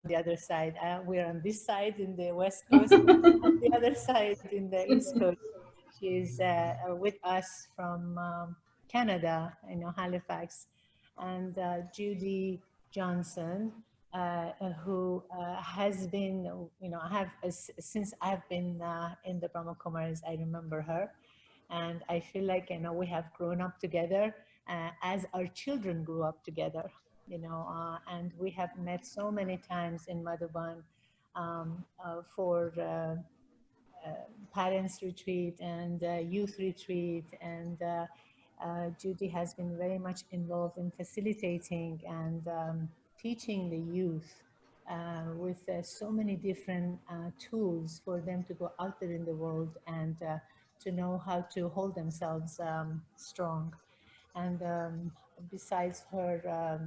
the other side. We're on this side in the West Coast, on the other side in the East Coast. She's with us from Canada, Halifax, and Judy Johnson, who has been, I have since I've been in the Brahma Kumaris, I remember her, and I feel like we have grown up together as our children grew up together, and we have met so many times in Madhuban for parents retreat and youth retreat, and Judy has been very much involved in facilitating and teaching the youth with so many different tools for them to go out there in the world and to know how to hold themselves strong. And besides her,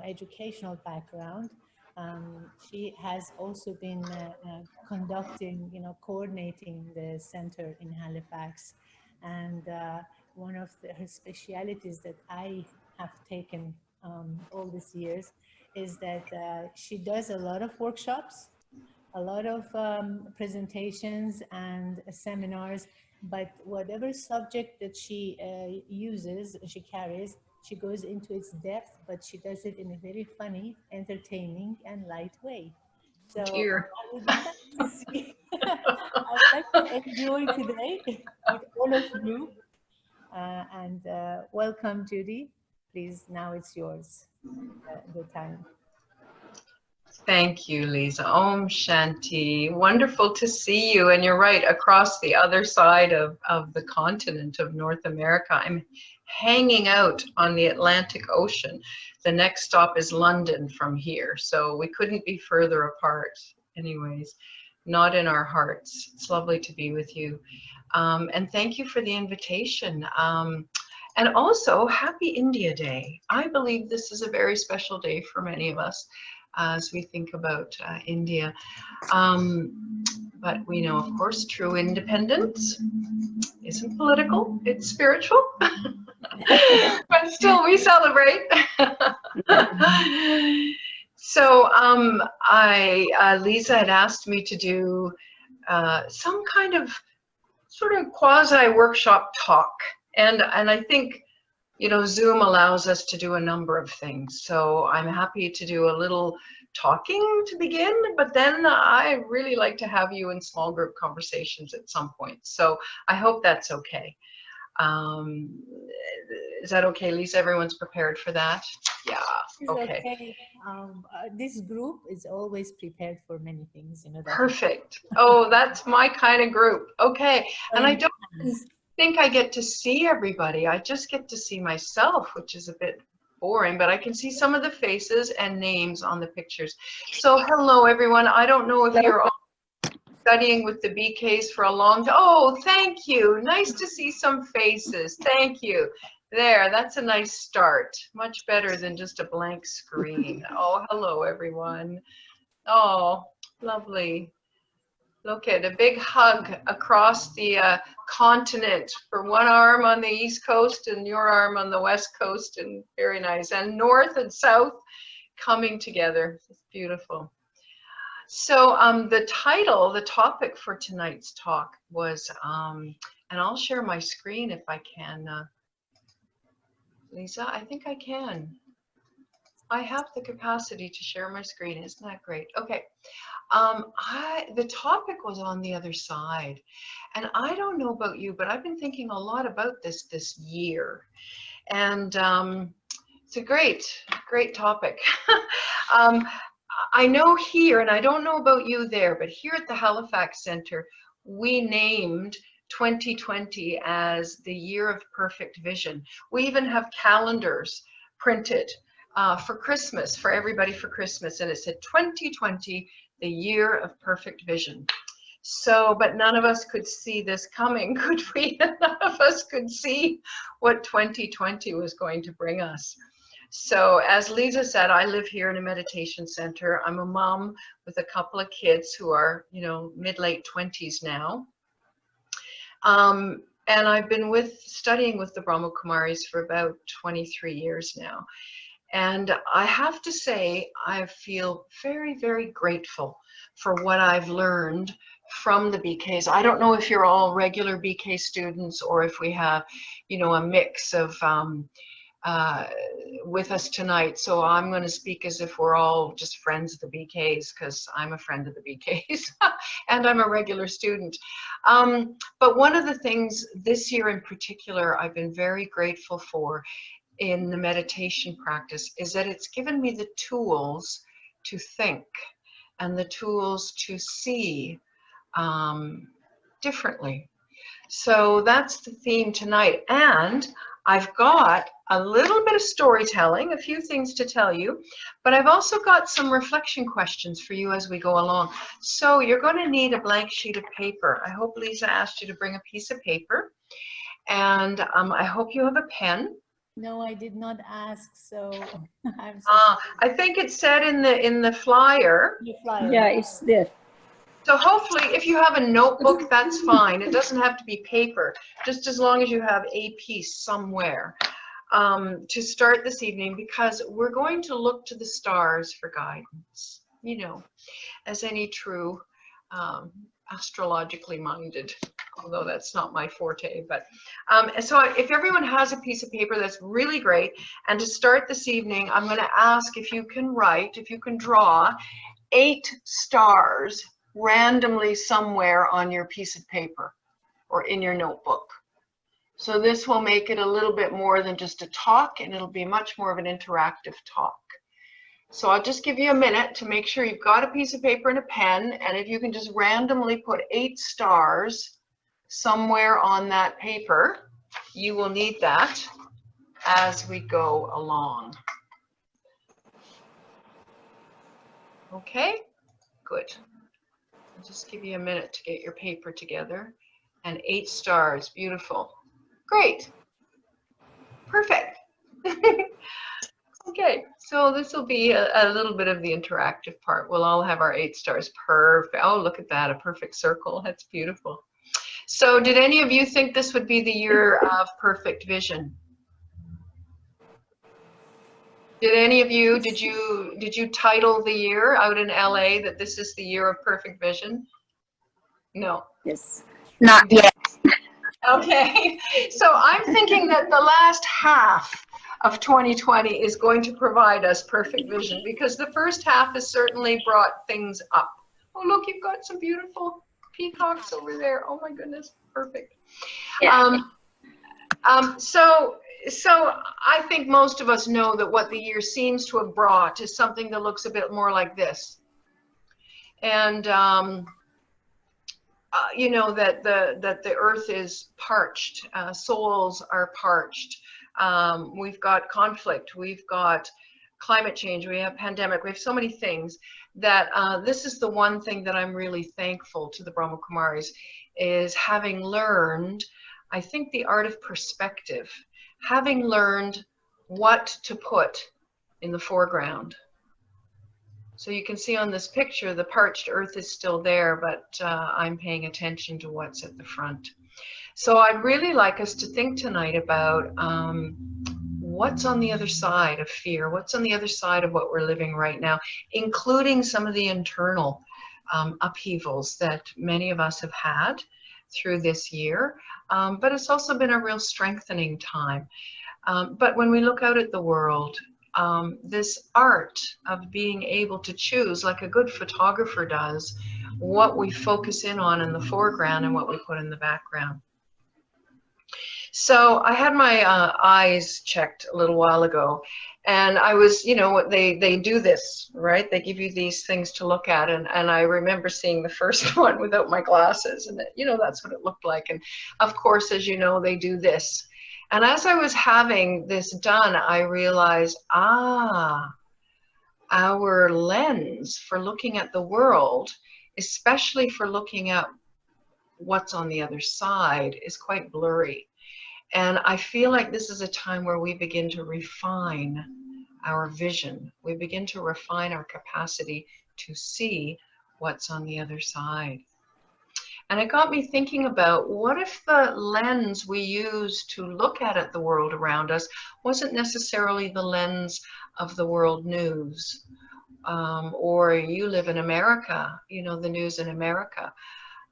educational background, she has also been conducting, coordinating the center in Halifax. And one of her specialities that I have taken all these years is that she does a lot of workshops, a lot of presentations and seminars, but whatever subject that she uses, she carries, she goes into its depth, but she does it in a very funny, entertaining, and light way. So Dear. I would like to see, I would like to enjoy today with all of you. And welcome, Judy. Please, now it's yours, the time. Thank you, Lisa. Om Shanti. Wonderful to see you. And you're right, across the other side of the continent of North America. I'm hanging out on the Atlantic Ocean. The next stop is London from here. So we couldn't be further apart. Anyways, not in our hearts. It's lovely to be with you. And thank you for the invitation. And also, happy India Day. I believe this is a very special day for many of us as we think about India. But we know, of course, true independence isn't political, it's spiritual. But still, we celebrate. So Lisa had asked me to do some kind of sort of quasi-workshop talk. And I think, Zoom allows us to do a number of things. So I'm happy to do a little talking to begin, but then I really like to have you in small group conversations at some point. So I hope that's okay. Is that okay, Lisa? Everyone's prepared for that? Yeah, okay. This group is always prepared for many things, that. Perfect. Oh, that's my kind of group. Okay. And I don't think I get to see everybody. I just get to see myself, which is a bit boring, but I can see some of the faces and names on the pictures. So hello, everyone. I don't know if you're all studying with the BKs for a long time. Oh, thank you. Nice to see some faces. Thank you. There, that's a nice start. Much better than just a blank screen. Oh, hello, everyone. Oh, lovely. Look at a big hug across the continent for one arm on the East Coast and your arm on the West Coast, and very nice. And north and south coming together. It's beautiful. So the topic for tonight's talk was, and I'll share my screen if I can. Lisa, I think I can. I have the capacity to share my screen. Isn't that great? Okay. The topic was on the other side, and I don't know about you, but I've been thinking a lot about this year, and it's a great topic. I know here, and I don't know about you there, but here at the Halifax Center, we named 2020 as the year of perfect vision. We even have calendars printed for Christmas, for everybody for Christmas, and it said 2020, the year of perfect vision. So, but none of us could see this coming, could we? None of us could see what 2020 was going to bring us. So as Lisa said, I live here in a meditation center. I'm a mom with a couple of kids who are, mid-late 20s now. And I've been studying with the Brahma Kumaris for about 23 years now. And I have to say, I feel very, very grateful for what I've learned from the BKs. I don't know if you're all regular BK students or if we have, a mix of uh, with us tonight. So I'm going to speak as if we're all just friends of the BKs, because I'm a friend of the BKs and I'm a regular student. But one of the things this year in particular I've been very grateful for in the meditation practice is that it's given me the tools to think and the tools to see differently. So that's the theme tonight. And I've got a little bit of storytelling, a few things to tell you, but I've also got some reflection questions for you as we go along. So you're going to need a blank sheet of paper. I hope Lisa asked you to bring a piece of paper. And I hope you have a pen. No, I did not ask, so I'm so sorry. I think it said in the flyer. The flyer. Yeah, it's there. So hopefully, if you have a notebook, that's fine. It doesn't have to be paper, just as long as you have a piece somewhere to start this evening, because we're going to look to the stars for guidance, as any true astrologically minded, although that's not my forte. But so if everyone has a piece of paper, that's really great. And to start this evening, I'm going to ask if you can draw 8 stars randomly somewhere on your piece of paper or in your notebook. So this will make it a little bit more than just a talk, and it'll be much more of an interactive talk. So I'll just give you a minute to make sure you've got a piece of paper and a pen, and if you can just randomly put 8 stars somewhere on that paper, you will need that as we go along. Okay, good. I'll just give you a minute to get your paper together. And 8 stars, beautiful. Great, perfect. Okay, so this will be a little bit of the interactive part. We'll all have our 8 stars. Perfect. Oh, look at that, a perfect circle. That's beautiful. So did any of you think this would be the year of perfect vision? Did any of you, did you title the year out in LA that this is the year of perfect vision? No. Yes. Not yet. Okay, so I'm thinking that the last half of 2020 is going to provide us perfect vision, because the first half has certainly brought things up. Oh, look, you've got some beautiful peacocks over there. Oh my goodness, perfect. Yeah. So I think most of us know that what the year seems to have brought is something that looks a bit more like this. And that the earth is parched, souls are parched. We've got conflict, we've got climate change, we have pandemic, we have so many things that this is the one thing that I'm really thankful to the Brahma Kumaris, is having learned, I think, the art of perspective, having learned what to put in the foreground. So you can see on this picture, the parched earth is still there, but I'm paying attention to what's at the front. So I'd really like us to think tonight about what's on the other side of fear, what's on the other side of what we're living right now, including some of the internal upheavals that many of us have had through this year. But it's also been a real strengthening time. But when we look out at the world, this art of being able to choose, like a good photographer does, what we focus in on in the foreground and what we put in the background. So I had my eyes checked a little while ago, and I was, they do this, right? They give you these things to look at, and I remember seeing the first one without my glasses, and that's what it looked like. And of course, as you know, they do this. And as I was having this done, I realized, our lens for looking at the world, especially for looking at what's on the other side, is quite blurry. And I feel like this is a time where we begin to refine our vision. We begin to refine our capacity to see what's on the other side. And it got me thinking about, what if the lens we use to look at the world around us wasn't necessarily the lens of the world news, or you live in America, you know, the news in America.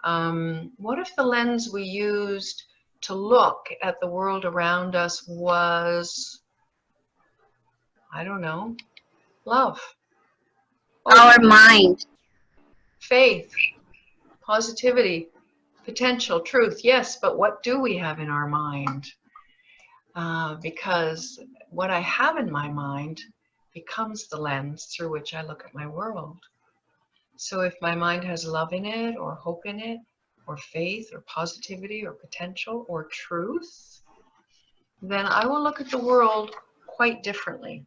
What if the lens we used to look at the world around us was, I don't know, love, Our mind. faith, positivity, potential, truth? Yes, but what do we have in our mind? Because what I have in my mind becomes the lens through which I look at my world. So if my mind has love in it, or hope in it, or faith, or positivity, or potential, or truth, then I will look at the world quite differently.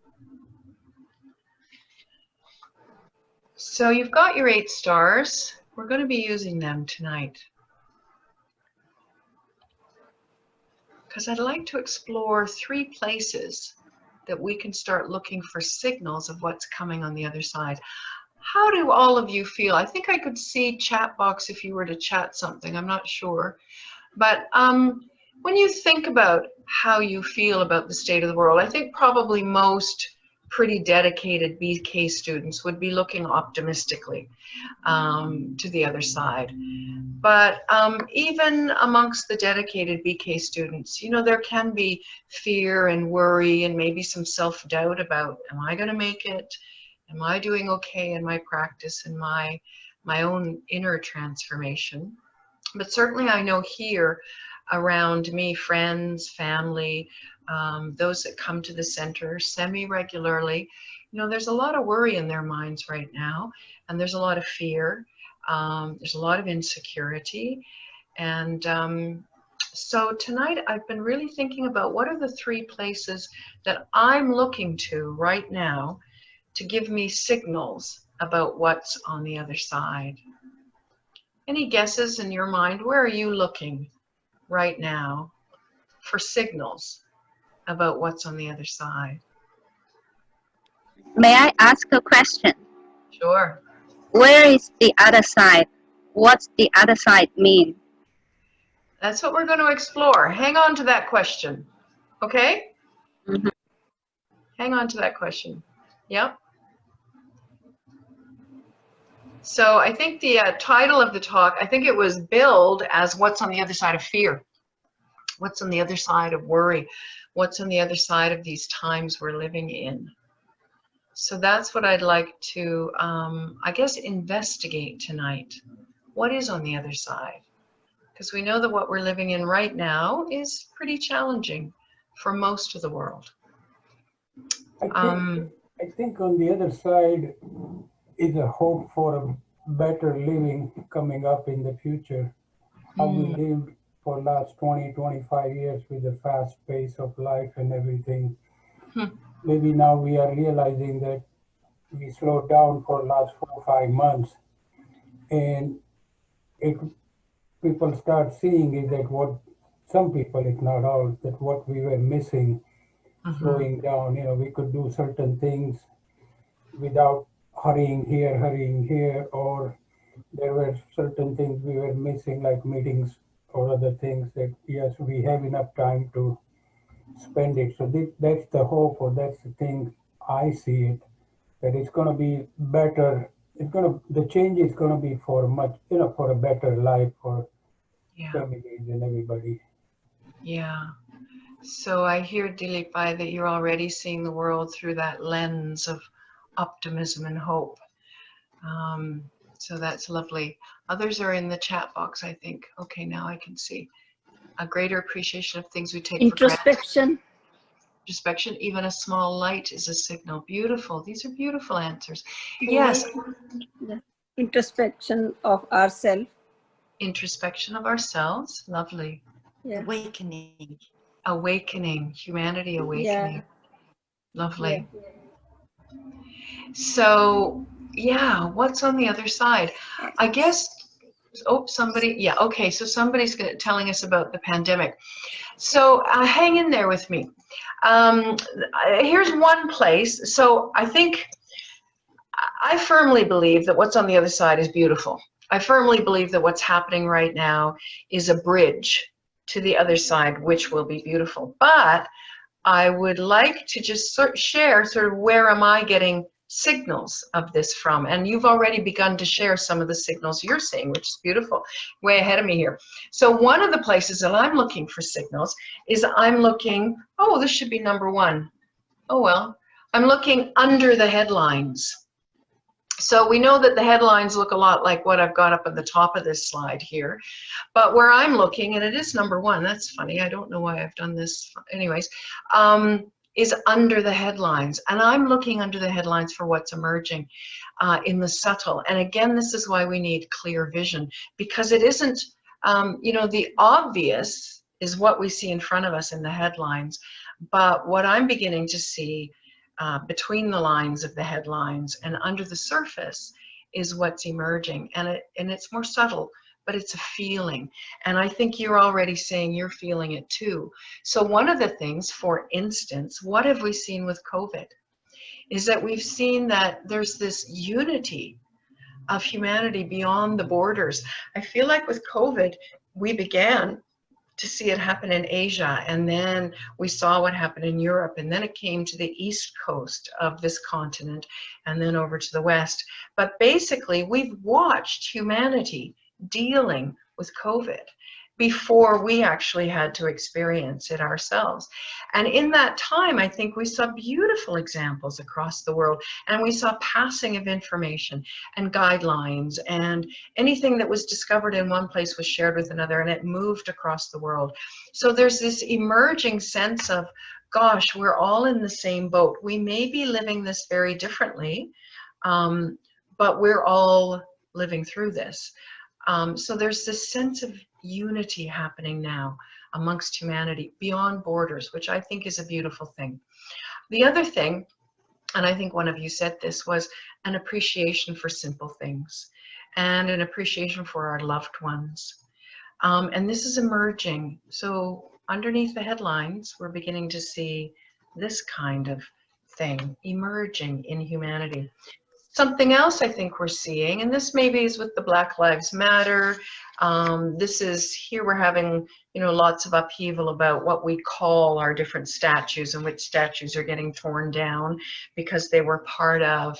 So you've got your 8 stars. We're going to be using them tonight, because I'd like to explore 3 places that we can start looking for signals of what's coming on the other side. How do all of you feel? I think I could see chat box if you were to chat something. I'm not sure. But when you think about how you feel about the state of the world, I think probably most pretty dedicated BK students would be looking optimistically to the other side. But even amongst the dedicated BK students, you know, there can be fear and worry and maybe some self-doubt about, am I going to make it? Am I doing okay in my practice and my own inner transformation? But certainly I know here around me, friends, family, those that come to the center semi-regularly, you know, there's a lot of worry in their minds right now, and there's a lot of fear, there's a lot of insecurity. And so tonight I've been really thinking about what are the 3 places that I'm looking to right now to give me signals about what's on the other side. Any guesses in your mind? Where are you looking right now for signals about what's on the other side? May I ask a question? Sure. Where is the other side? What's the other side mean? That's what we're going to explore. Hang on to that question. Okay? Mm-hmm. Hang on to that question. Yep. So I think the title of the talk, I think it was billed as what's on the other side of fear. What's on the other side of worry? What's on the other side of these times we're living in? So that's what I'd like to, I guess, investigate tonight. What is on the other side? Because we know that what we're living in right now is pretty challenging for most of the world. I think on the other side is a hope for a better living coming up in the future. How we lived for last 20, 25 years with the fast pace of life and everything. Maybe now we are realizing that we slowed down for last 4 or 5 months, and people start seeing is that what some people, if not all, that what we were missing, slowing down. You know, we could do certain things without hurrying here, or there were certain things we were missing, like meetings or other things that, yes, we have enough time to spend it. So that's the hope, or that's the thing I see it, that it's going to be better. The change is going to be for much, you know, for a better life for families and everybody. Yeah. So I hear, Dilipai, that you're already seeing the world through that lens of optimism and hope. So that's lovely. Others are in the chat box, I think. Okay, now I can see. A greater appreciation of things we take for granted. Introspection. Introspection, even a small light is a signal. Beautiful. These are beautiful answers. Yes. Introspection of ourselves. Introspection of ourselves. Lovely. Yeah. Awakening. Awakening. Humanity awakening. Yeah. Lovely. Yeah. So, yeah, what's on the other side? I guess, somebody, yeah, okay, so somebody's telling us about the pandemic. So hang in there with me. Here's one place. So I firmly believe that what's on the other side is beautiful. I firmly believe that what's happening right now is a bridge to the other side, which will be beautiful. But I would like to just share sort of where am I getting signals of this from. And you've already begun to share some of the signals you're seeing, which is beautiful, way ahead of me here. So one of the places that I'm looking for signals is I'm looking, oh, this should be number one. Oh, well, I'm looking under the headlines. So we know that the headlines look a lot like what I've got up at the top of this slide here. But where I'm looking, and it is number one, that's funny, I don't know why I've done this, anyways, is under the headlines. And I'm looking under the headlines for what's emerging in the subtle. And again, this is why we need clear vision, because it isn't, you know, the obvious is what we see in front of us in the headlines. But what I'm beginning to see between the lines of the headlines and under the surface is what's emerging. And it's more subtle, but it's a feeling. And I think you're already saying you're feeling it too. So one of the things, for instance, what have we seen with COVID? Is that we've seen that there's this unity of humanity beyond the borders. I feel like with COVID, we began to see it happen in Asia, and then we saw what happened in Europe, and then it came to the east coast of this continent, and then over to the west. But basically, we've watched humanity dealing with COVID before we actually had to experience it ourselves. And in that time, I think we saw beautiful examples across the world, and we saw passing of information and guidelines, and anything that was discovered in one place was shared with another, and it moved across the world. So there's this emerging sense of, gosh, we're all in the same boat. We may be living this very differently, but we're all living through this. So there's this sense of unity happening now amongst humanity beyond borders, which I think is a beautiful thing. The other thing, and I think one of you said this, was an appreciation for simple things and an appreciation for our loved ones. And this is emerging. So underneath the headlines, we're beginning to see this kind of thing emerging in humanity. Something else I think we're seeing, and this maybe is with the Black Lives Matter, this is, here we're having, you know, lots of upheaval about what we call our different statues and which statues are getting torn down because they were part of,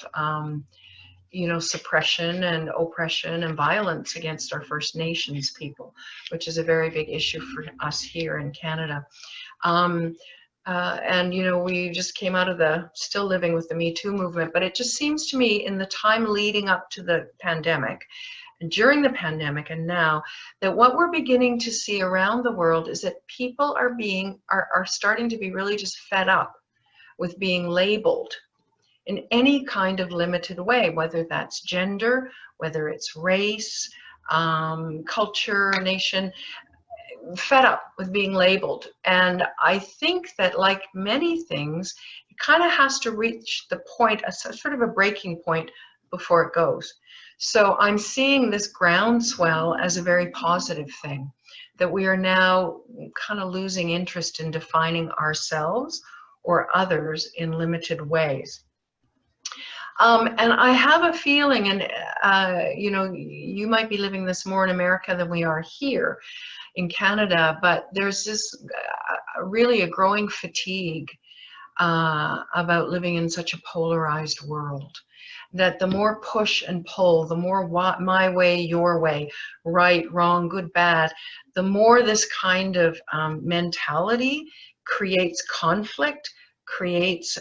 you know, suppression and oppression and violence against our First Nations people, which is a very big issue for us here in Canada. And, you know, we just came out of still living with the Me Too movement, but it just seems to me in the time leading up to the pandemic and during the pandemic and now, that what we're beginning to see around the world is that people are starting to be really just fed up with being labeled in any kind of limited way, whether that's gender, whether it's race, culture, nation, fed up with being labeled. And I think that, like many things, it kind of has to reach the point, a sort of a breaking point before it goes. So I'm seeing this groundswell as a very positive thing, that we are now kind of losing interest in defining ourselves or others in limited ways. And I have a feeling, and you know, you might be living this more in America than we are here in Canada, but there's this really a growing fatigue about living in such a polarized world, that the more push and pull, the more my way, your way, right, wrong, good, bad, the more this kind of mentality creates conflict, creates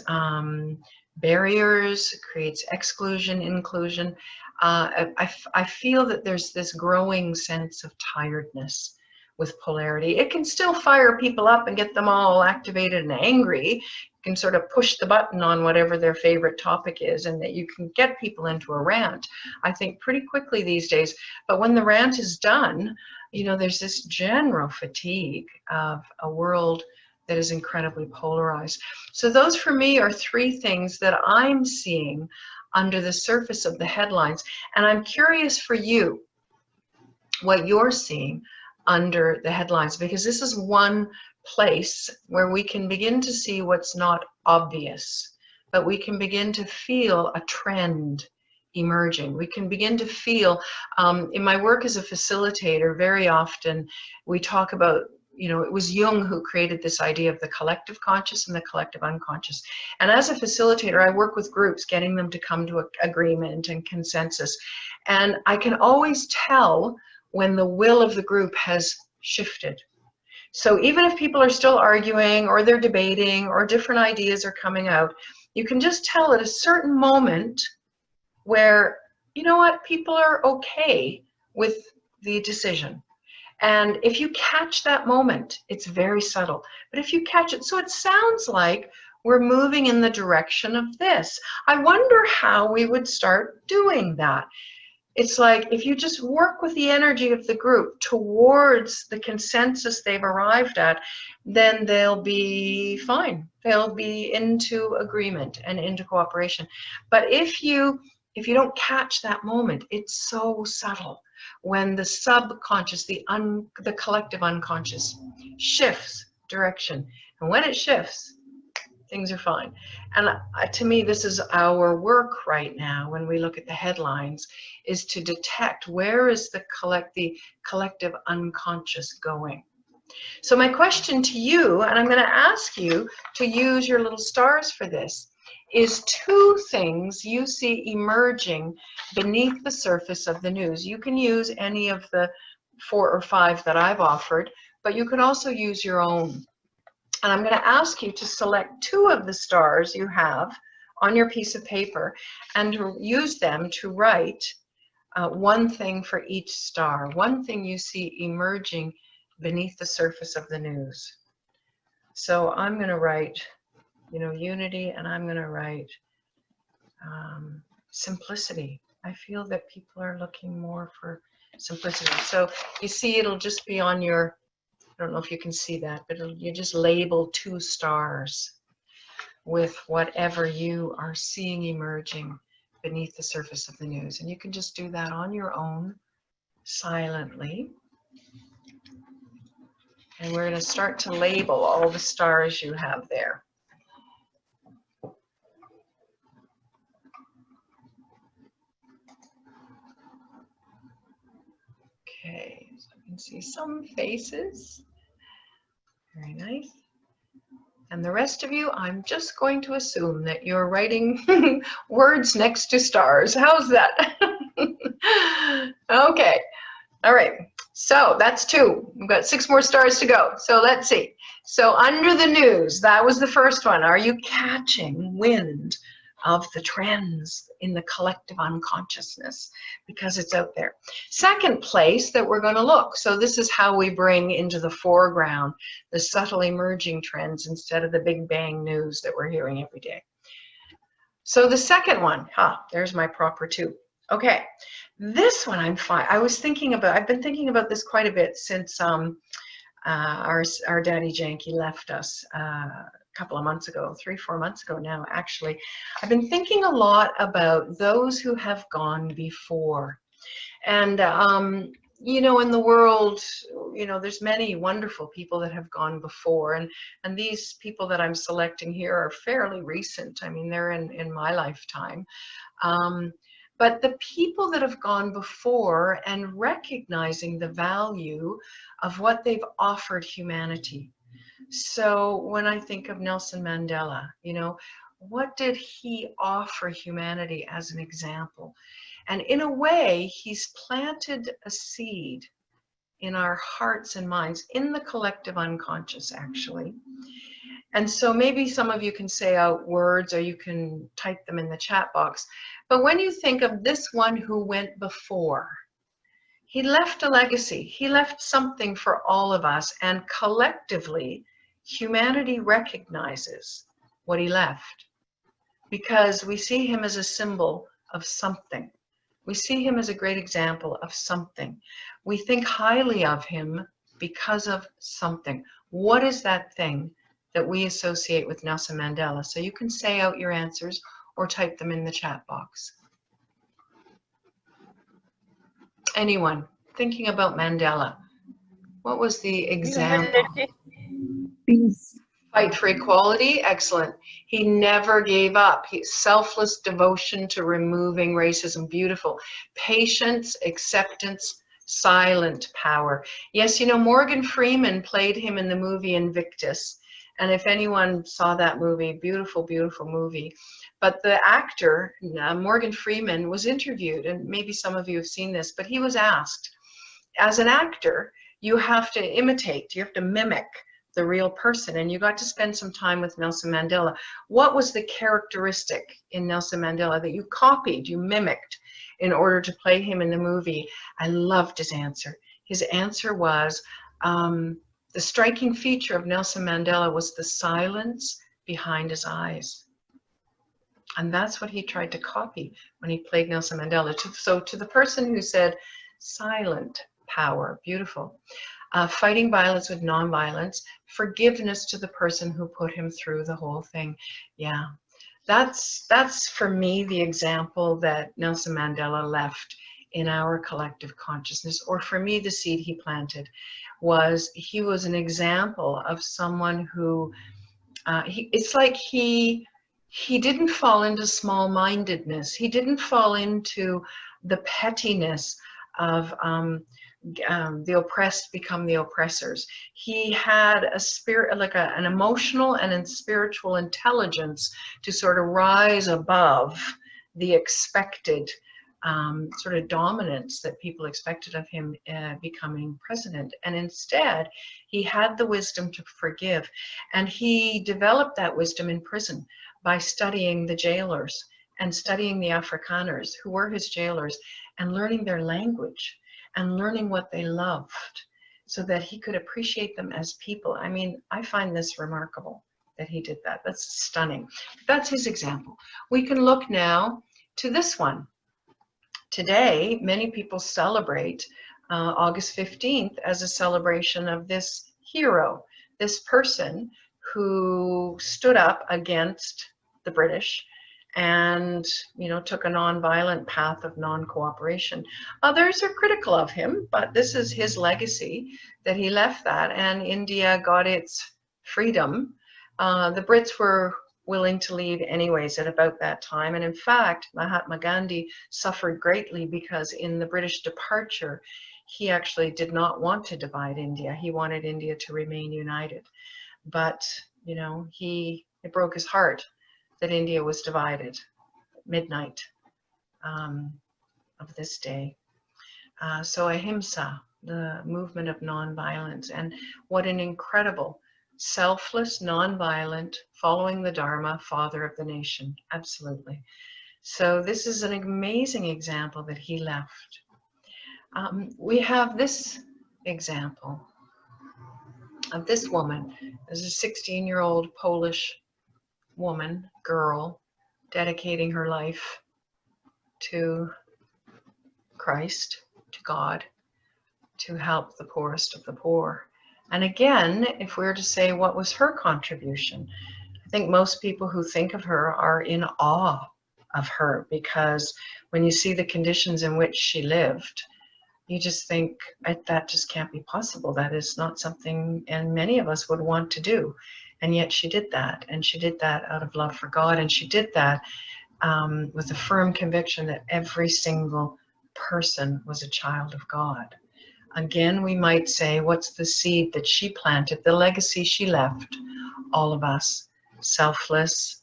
barriers, creates exclusion, inclusion. I feel that there's this growing sense of tiredness with polarity. It can still fire people up and get them all activated and angry. You can sort of push the button on whatever their favorite topic is, and that you can get people into a rant, I think, pretty quickly these days. But when the rant is done, you know, there's this general fatigue of a world that is incredibly polarized. So those for me are three things that I'm seeing under the surface of the headlines. And I'm curious for you what you're seeing under the headlines, because this is one place where we can begin to see what's not obvious, but we can begin to feel a trend emerging. We can begin to feel, in my work as a facilitator, very often we talk about you know, it was Jung who created this idea of the collective conscious and the collective unconscious. And as a facilitator, I work with groups, getting them to come to agreement and consensus. And I can always tell when the will of the group has shifted. So even if people are still arguing or they're debating or different ideas are coming out, you can just tell at a certain moment where, you know what, people are okay with the decision. And if you catch that moment, it's very subtle. But if you catch it, so it sounds like we're moving in the direction of this. I wonder how we would start doing that. It's like if you just work with the energy of the group towards the consensus they've arrived at, then they'll be fine. They'll be into agreement and into cooperation. But if you don't catch that moment, it's so subtle. When the subconscious, the collective unconscious shifts direction, and when it shifts, things are fine. And to me, this is our work right now when we look at the headlines, is to detect where is the collective unconscious going. So my question to you, and I'm going to ask you to use your little stars for this, is 2 things you see emerging beneath the surface of the news. You can use any of the 4 or 5 that I've offered, but you can also use your own. And I'm going to ask you to select 2 of the stars you have on your piece of paper and to use them to write 1 thing for each star, 1 thing you see emerging beneath the surface of the news. So I'm going to write, you know, unity, and I'm going to write simplicity. I feel that people are looking more for simplicity. So you see, it'll just be on your, I don't know if you can see that, but you just label 2 stars with whatever you are seeing emerging beneath the surface of the news. And you can just do that on your own, silently. And we're going to start to label all the stars you have there. Okay, so I can see some faces. Very nice. And the rest of you, I'm just going to assume that you're writing words next to stars. How's that? Okay. All right. So that's 2. We've got 6 more stars to go. So let's see. So under the news, that was the first one. Are you catching wind of the trends in the collective unconsciousness? Because it's out there. Second place that we're going to look. So this is how we bring into the foreground the subtle emerging trends instead of the big bang news that we're hearing every day. So the second one, there's my proper 2. Okay, this one I'm fine. I've been thinking about this quite a bit since our Daddy Janky left us a couple of months ago, 3-4 months ago now, actually. I've been thinking a lot about those who have gone before. And, you know, in the world, you know, there's many wonderful people that have gone before. And these people that I'm selecting here are fairly recent. I mean, they're in my lifetime. But the people that have gone before and recognizing the value of what they've offered humanity. So when I think of Nelson Mandela, you know, what did he offer humanity as an example? And in a way, he's planted a seed in our hearts and minds, in the collective unconscious, actually. And so maybe some of you can say out words or you can type them in the chat box. But when you think of this one who went before, he left a legacy. He left something for all of us. And collectively, humanity recognizes what he left because we see him as a symbol of something. We see him as a great example of something. We think highly of him because of something. What is that thing that we associate with Nelson Mandela? So you can say out your answers or type them in the chat box. Anyone thinking about Mandela? What was the example? Peace. Fight for equality, excellent. He never gave up. Selfless devotion to removing racism, beautiful. Patience, acceptance, silent power. Yes, you know, Morgan Freeman played him in the movie Invictus. And if anyone saw that movie, beautiful, beautiful movie. But the actor, Morgan Freeman, was interviewed, and maybe some of you have seen this, but he was asked, as an actor, you have to imitate, you have to mimic the real person. And you got to spend some time with Nelson Mandela. What was the characteristic in Nelson Mandela that you copied, you mimicked in order to play him in the movie? I loved his answer. His answer was, the striking feature of Nelson Mandela was the silence behind his eyes. And that's what he tried to copy when he played Nelson Mandela. So to the person who said, silent power, beautiful. Fighting violence with nonviolence, forgiveness to the person who put him through the whole thing. Yeah, that's for me the example that Nelson Mandela left in our collective consciousness, or for me the seed he planted was he was an example of someone who it's like he didn't fall into small-mindedness. He didn't fall into the pettiness of the oppressed become the oppressors. He had a spirit, like an emotional and a spiritual intelligence to sort of rise above the expected sort of dominance that people expected of him becoming president. And instead, he had the wisdom to forgive. And he developed that wisdom in prison by studying the jailers and studying the Afrikaners, who were his jailers, and learning their language and learning what they loved so that he could appreciate them as people. I mean, I find this remarkable that he did that. That's stunning. That's his example. We can look now to this one. Today, many people celebrate August 15th as a celebration of this hero, this person who stood up against the British and, you know, took a non-violent path of non-cooperation. Others are critical of him, but this is his legacy, that he left that, and India got its freedom. The Brits were willing to leave anyways at about that time, and in fact, Mahatma Gandhi suffered greatly because in the British departure, he actually did not want to divide India. He wanted India to remain united, but, you know, it broke his heart that India was divided at midnight of this day. So ahimsa, the movement of nonviolence, and what an incredible, selfless, nonviolent, following the Dharma, father of the nation. Absolutely. So this is an amazing example that he left. We have this example of this woman. As a 16-year-old Polish woman, girl, dedicating her life to Christ, to God, to help the poorest of the poor. And again, if we were to say what was her contribution, I think most people who think of her are in awe of her, because when you see the conditions in which she lived, you just think that just can't be possible. That is not something, and many of us would want to do. And yet she did that, and she did that out of love for God, and she did that with a firm conviction that every single person was a child of God. Again, we might say, what's the seed that she planted, the legacy she left? All of us, selfless,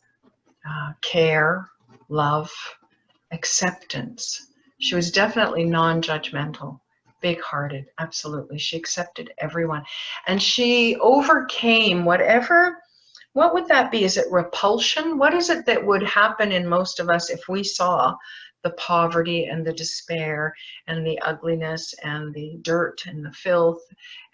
care, love, acceptance. She was definitely non-judgmental, big-hearted, absolutely. She accepted everyone. And she overcame whatever, what would that be? Is it repulsion? What is it that would happen in most of us if we saw the poverty and the despair and the ugliness and the dirt and the filth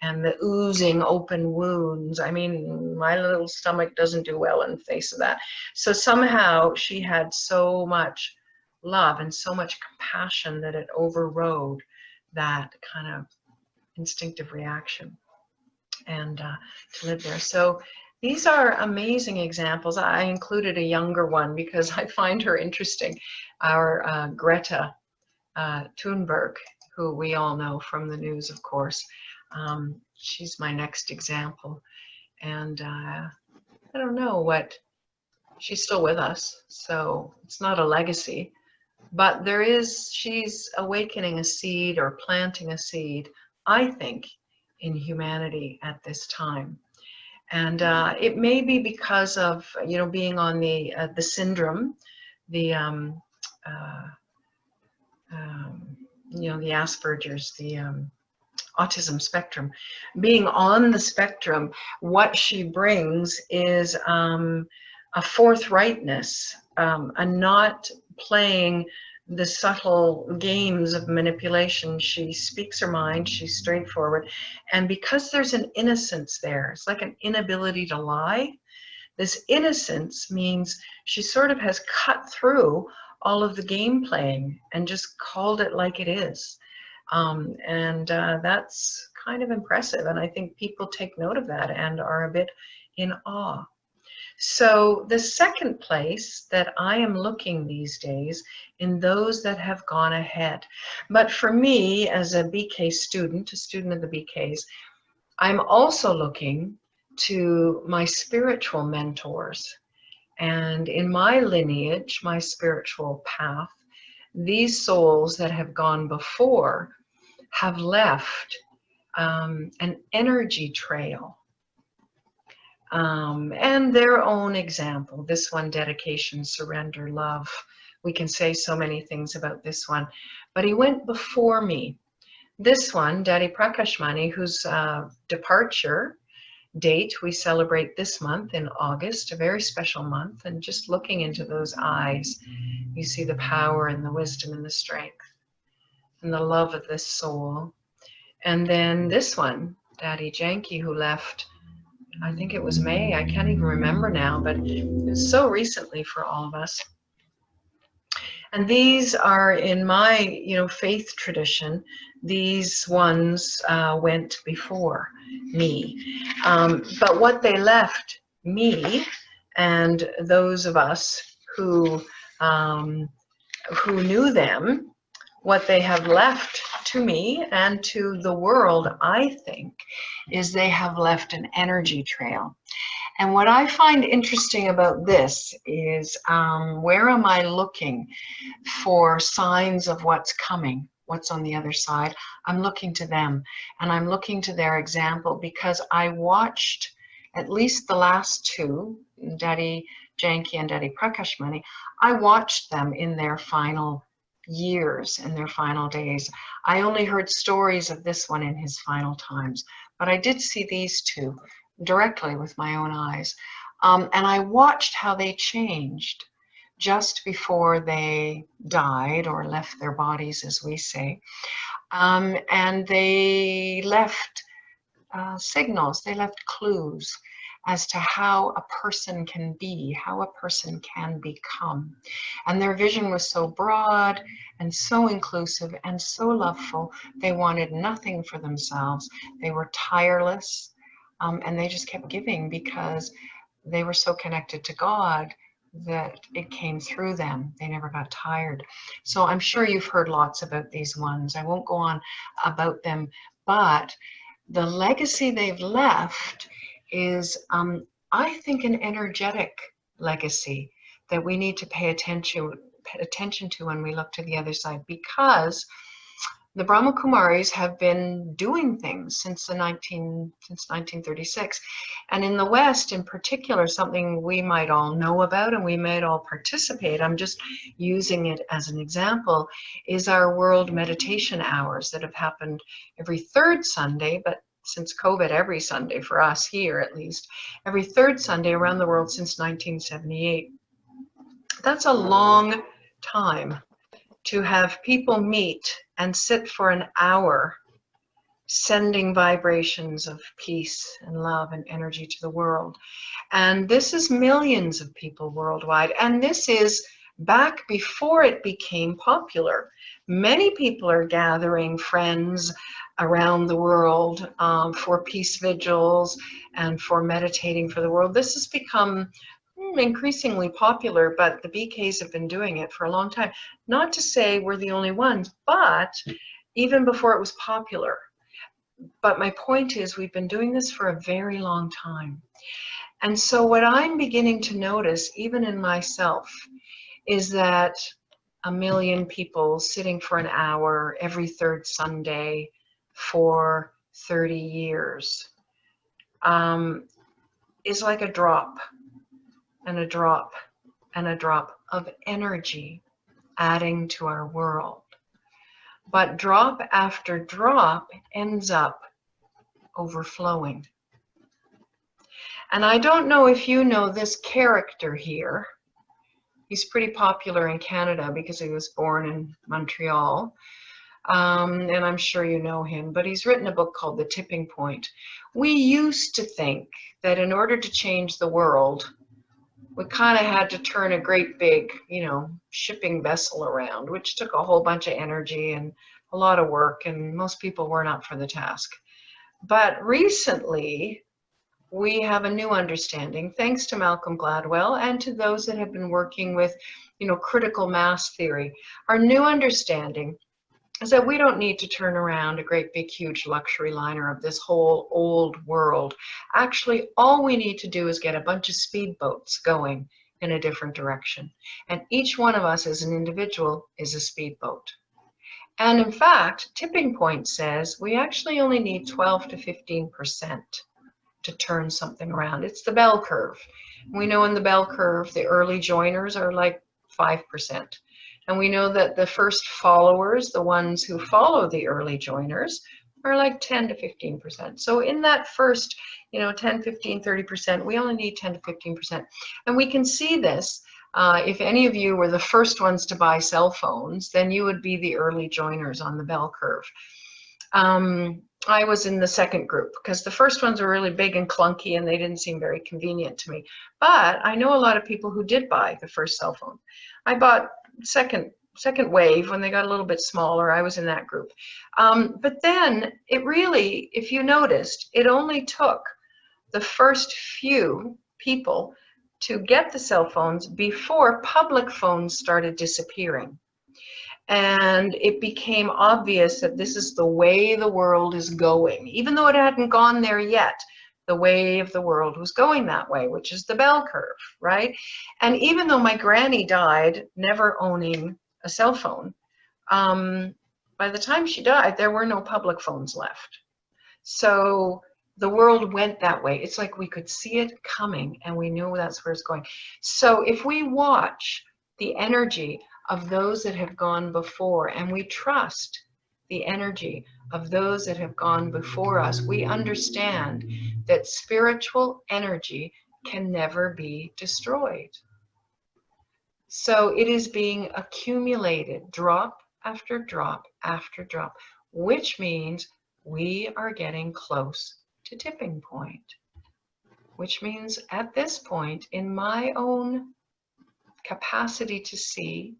and the oozing open wounds? I mean, my little stomach doesn't do well in the face of that. So somehow she had so much love and so much compassion that it overrode that kind of instinctive reaction, and to live there. So these are amazing examples. I included a younger one because I find her interesting. Our Greta Thunberg, who we all know from the news, of course. She's my next example. And I don't know what, she's still with us, so it's not a legacy, But she's awakening a seed or planting a seed, I think, in humanity at this time. And it may be because of, being on the syndrome, the, the Asperger's, the autism spectrum. Being on the spectrum, what she brings is a forthrightness, a not playing the subtle games of manipulation. She speaks her mind, she's straightforward. And because there's an innocence there, it's like an inability to lie. This innocence means she sort of has cut through all of the game playing and just called it like it is. And that's kind of impressive. And I think people take note of that and are a bit in awe. So the second place that I am looking these days in those that have gone ahead. But for me, as a BK student, a student of the BKs, I'm also looking to my spiritual mentors. And in my lineage, my spiritual path, these souls that have gone before have left an energy trail and their own example. This one, dedication, surrender, love. We can say so many things about this one, but he went before me. This one, Daddy Prakashmani, whose departure date we celebrate this month in August, a very special month, and just looking into those eyes, you see the power and the wisdom and the strength and the love of this soul. And then this one, Daddy Janki, who left, I think it was May, I can't even remember now, but it was so recently for all of us. And these are in my, faith tradition, these ones went before me. But what they left me and those of us who knew them, what they have left to me and to the world, I think, is they have left an energy trail. And what I find interesting about this is where am I looking for signs of what's coming, what's on the other side? I'm looking to them, and I'm looking to their example, because I watched at least the last two, Daddy Janki and Daddy Prakashmani, I watched them in their final years, in their final days. I only heard stories of this one in his final times, but I did see these two directly with my own eyes. And I watched how they changed just before they died or left their bodies, as we say. And they left signals, they left clues as to how a person can be, how a person can become. And their vision was so broad and so inclusive and so loveful. They wanted nothing for themselves. They were tireless, and they just kept giving because they were so connected to God that it came through them. They never got tired. So I'm sure you've heard lots about these ones. I won't go on about them, but the legacy they've left is, I think, an energetic legacy that we need to pay attention to when we look to the other side, because the Brahma Kumaris have been doing things since 1936. And in the West, in particular, something we might all know about and we might all participate, I'm just using it as an example, is our World Meditation Hours that have happened every third Sunday, but since COVID, every Sunday for us here, at least, every third Sunday around the world since 1978. That's a long time to have people meet and sit for an hour sending vibrations of peace and love and energy to the world. And this is millions of people worldwide. And this is back before it became popular. Many people are gathering friends around the world for peace vigils and for meditating for the world. This has become increasingly popular, but the BKs have been doing it for a long time. Not to say we're the only ones, but even before it was popular. But my point is, we've been doing this for a very long time. And so what I'm beginning to notice, even in myself, is that 1 million people sitting for an hour every third Sunday for 30 years is like a drop and a drop and a drop of energy adding to our world. But drop after drop ends up overflowing. And I don't know if you know this character here. He's pretty popular in Canada because he was born in Montreal. And I'm sure you know him, but he's written a book called The Tipping Point. We used to think that in order to change the world, we kind of had to turn a great big, shipping vessel around, which took a whole bunch of energy and a lot of work, and most people weren't up for the task. But recently, we have a new understanding, thanks to Malcolm Gladwell and to those that have been working with, critical mass theory. Our new understanding is that we don't need to turn around a great big huge luxury liner of this whole old world. Actually, all we need to do is get a bunch of speedboats going in a different direction. And each one of us as an individual is a speedboat. And in fact, Tipping Point says we actually only need 12 to 15% to turn something around. It's the bell curve. We know in the bell curve, the early joiners are like 5%. And we know that the first followers, the ones who follow the early joiners, are like 10 to 15%. So in that first, 10, 15, 30%, we only need 10 to 15%. And we can see this. If any of you were the first ones to buy cell phones, then you would be the early joiners on the bell curve. I was in the second group because the first ones were really big and clunky and they didn't seem very convenient to me. But I know a lot of people who did buy the first cell phone. I bought second wave when they got a little bit smaller. I was in that group. But then it really, if you noticed, it only took the first few people to get the cell phones before public phones started disappearing. And it became obvious that this is the way the world is going. Even though it hadn't gone there yet, the way of the world was going that way, which is the bell curve, right? And even though my granny died never owning a cell phone, by the time she died, there were no public phones left. So the world went that way. It's like we could see it coming and we knew that's where it's going. So if we watch the energy of those that have gone before and we trust the energy of those that have gone before us, we understand that spiritual energy can never be destroyed. So it is being accumulated drop after drop after drop, which means we are getting close to tipping point, which means at this point in my own capacity to see,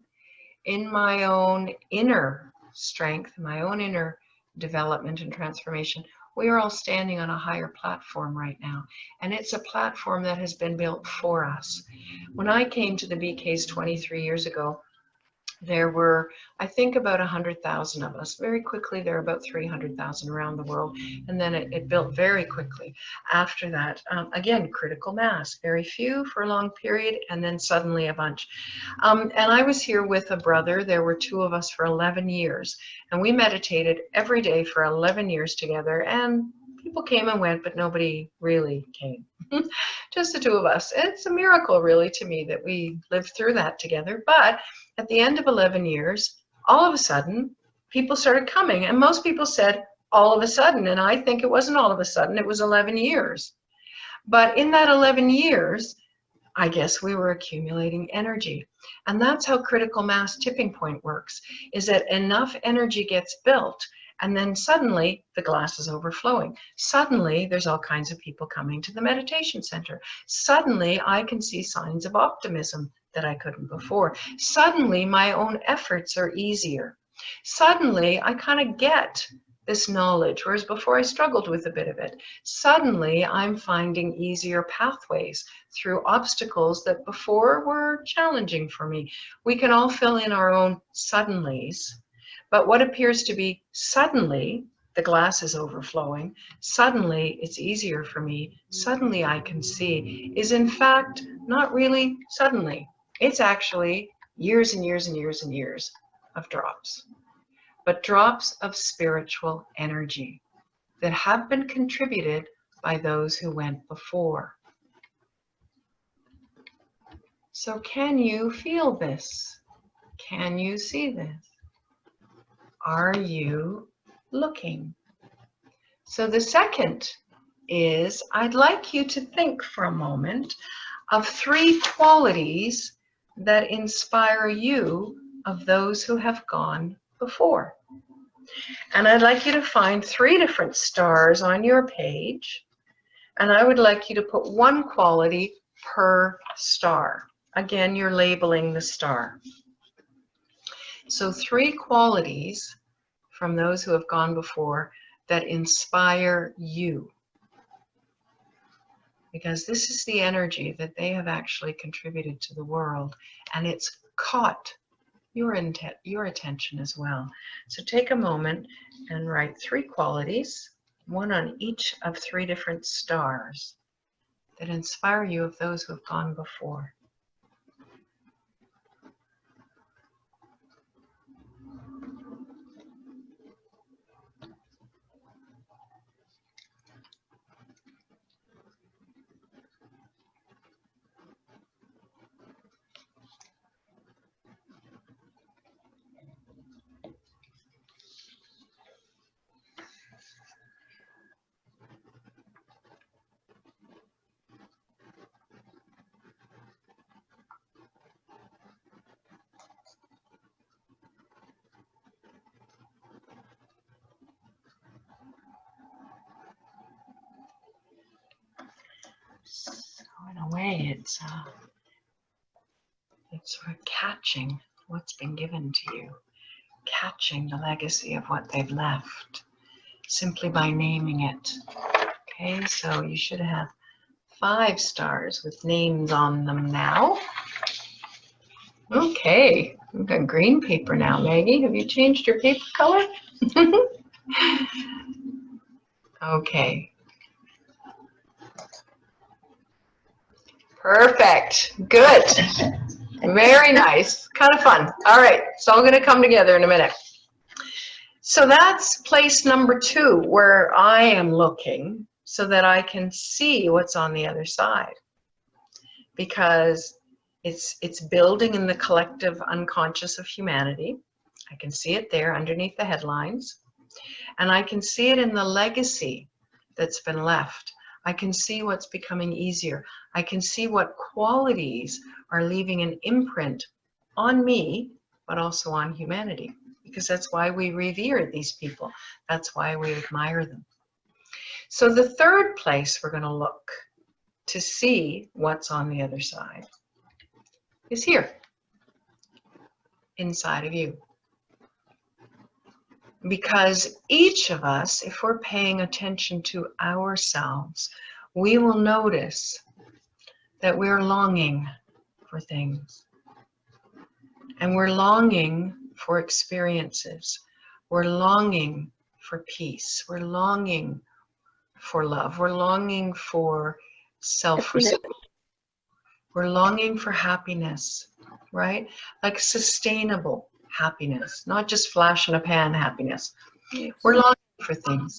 in my own inner strength, my own inner development and transformation, we are all standing on a higher platform right now. And it's a platform that has been built for us. When I came to the BKs 23 years ago, there were, I think, about 100,000 of us. Very quickly, there were about 300,000 around the world. And then it built very quickly. After that, again, critical mass, very few for a long period, and then suddenly a bunch. And I was here with a brother. There were two of us for 11 years. And we meditated every day for 11 years together. And people came and went, but nobody really came. Just the two of us. It's a miracle, really, to me that we lived through that together. But at the end of 11 years, all of a sudden, people started coming. And most people said, all of a sudden. And I think it wasn't all of a sudden. It was 11 years. But in that 11 years, I guess we were accumulating energy. And that's how critical mass tipping point works, is that enough energy gets built and then suddenly the glass is overflowing. Suddenly there's all kinds of people coming to the meditation center. Suddenly I can see signs of optimism that I couldn't before. Suddenly my own efforts are easier. Suddenly I kind of get this knowledge, whereas before I struggled with a bit of it. Suddenly I'm finding easier pathways through obstacles that before were challenging for me. We can all fill in our own suddenlies. But what appears to be suddenly, the glass is overflowing, suddenly it's easier for me, suddenly I can see, is in fact not really suddenly. It's actually years and years and years and years of drops, but drops of spiritual energy that have been contributed by those who went before. So can you feel this? Can you see this? Are you looking? So the second is, I'd like you to think for a moment of 3 qualities that inspire you of those who have gone before. And I'd like you to find 3 different stars on your page, and I would like you to put 1 quality per star. Again, you're labeling the star. So 3 qualities from those who have gone before that inspire you, because this is the energy that they have actually contributed to the world, and it's caught your attention as well. So take a moment and write 3 qualities, 1 on each of 3 different stars, that inspire you of those who have gone before. So in a way, it's sort of catching what's been given to you, catching the legacy of what they've left, simply by naming it. Okay, so you should have 5 stars with names on them now. Okay, we've got green paper now. Maggie, have you changed your paper color? Okay. Perfect. Good. Very nice. Kind of fun. All right. It's all going to come together in a minute. So that's place number 2, where I am looking so that I can see what's on the other side, because it's building in the collective unconscious of humanity. I can see it there underneath the headlines, and I can see it in the legacy that's been left. I can see what's becoming easier. I can see what qualities are leaving an imprint on me, but also on humanity, because that's why we revere these people. That's why we admire them. So the third place we're going to look to see what's on the other side is here, inside of you. Because each of us, if we're paying attention to ourselves, we will notice that we're longing for things. And we're longing for experiences. We're longing for peace. We're longing for love. We're longing for self-respect. We're longing for happiness, right? Like sustainable happiness, not just flash in a pan happiness. We're longing for things.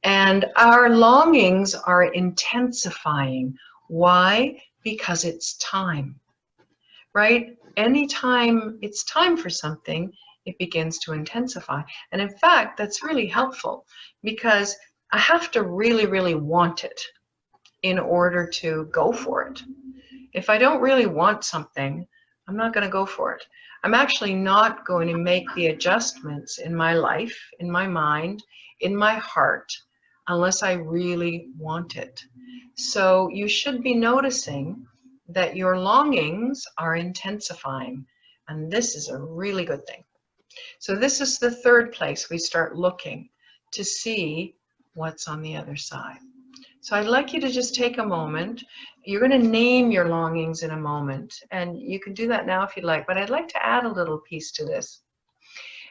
And our longings are intensifying. Why? Because it's time, right? Anytime it's time for something, it begins to intensify. And in fact, that's really helpful, because I have to really, really want it in order to go for it. If I don't really want something, I'm not going to go for it. I'm actually not going to make the adjustments in my life, in my mind, in my heart, unless I really want it. So you should be noticing that your longings are intensifying, and this is a really good thing. So this is the third place we start looking to see what's on the other side. So I'd like you to just take a moment. You're going to name your longings in a moment, and you can do that now if you'd like, but I'd like to add a little piece to this.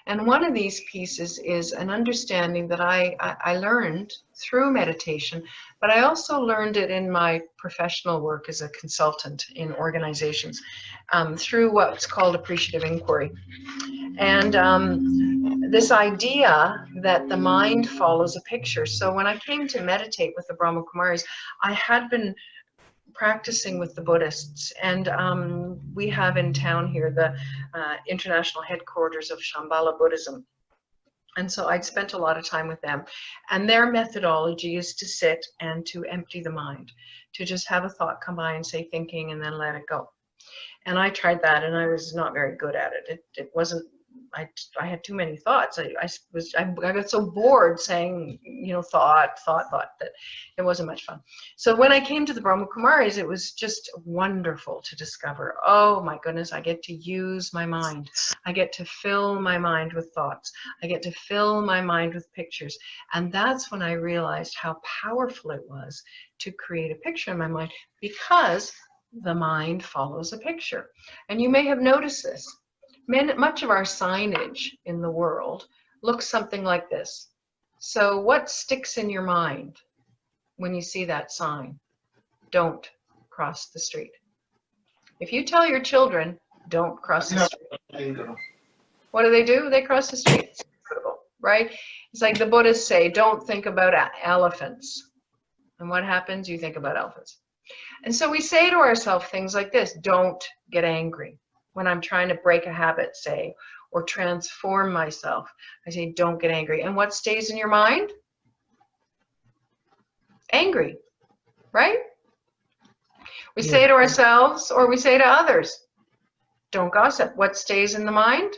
And one of these pieces is an understanding that I learned through meditation, but I also learned it in my professional work as a consultant in organizations through what's called appreciative inquiry. And this idea that the mind follows a picture. So when I came to meditate with the Brahma Kumaris, I had been practicing with the Buddhists, and we have in town here the international headquarters of Shambhala Buddhism. And so I'd spent a lot of time with them. And their methodology is to sit and to empty the mind, to just have a thought come by and say thinking and then let it go. And I tried that, and I was not very good at it. It wasn't, I had too many thoughts. I got so bored saying, you know, thought, that it wasn't much fun. So when I came to the Brahma Kumaris, it was just wonderful to discover, oh my goodness, I get to use my mind. I get to fill my mind with thoughts. I get to fill my mind with pictures. And that's when I realized how powerful it was to create a picture in my mind, because the mind follows a picture. And you may have noticed this. Much of our signage in the world looks something like this. So what sticks in your mind when you see that sign? Don't cross the street. If you tell your children, don't cross the street, what do? They cross the street. It's incredible, right? It's like the Buddhists say, don't think about elephants. And what happens? You think about elephants. And so we say to ourselves things like this: don't get angry. When I'm trying to break a habit, say, or transform myself, I say, don't get angry. And what stays in your mind? Angry, right? We say to ourselves, or we say to others, don't gossip. What stays in the mind?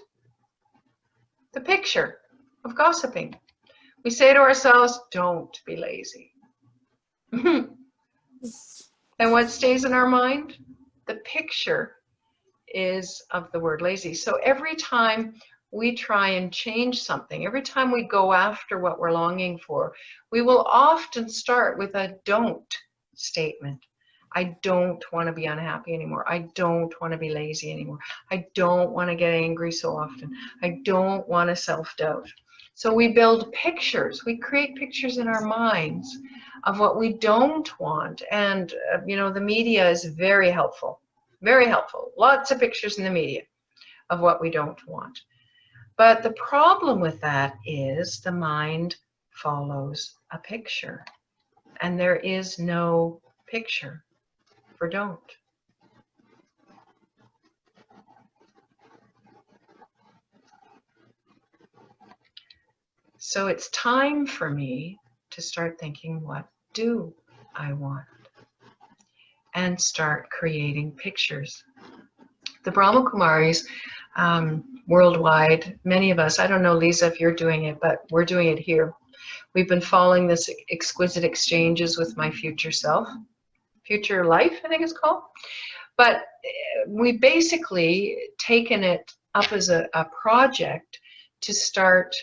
The picture of gossiping. We say to ourselves, don't be lazy. And what stays in our mind? The picture is of the word lazy. So every time we try and change something, every time we go after what we're longing for, we will often start with a don't statement. I don't want to be unhappy anymore. I don't want to be lazy anymore. I don't want to get angry so often. I don't want to self-doubt. So we build pictures. We create pictures in our minds of what we don't want. And, you know, the media is very helpful. Very helpful. Lots of pictures in the media of what we don't want. But the problem with that is the mind follows a picture. And there is no picture for don't. So it's time for me to start thinking, what do I want? And start creating pictures. The Brahma Kumaris, worldwide, many of us, I don't know, Lisa, if you're doing it, but we're doing it here. We've been following this exquisite exchanges with my future self, future life, I think it's called. But we've basically taken it up as a project to start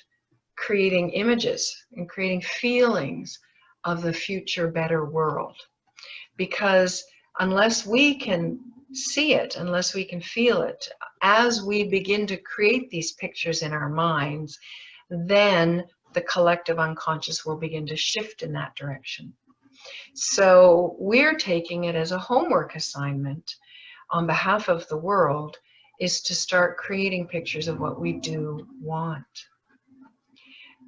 creating images and creating feelings of the future better world. Because unless we can see it, unless we can feel it, as we begin to create these pictures in our minds, then the collective unconscious will begin to shift in that direction. So we're taking it as a homework assignment on behalf of the world, is to start creating pictures of what we do want.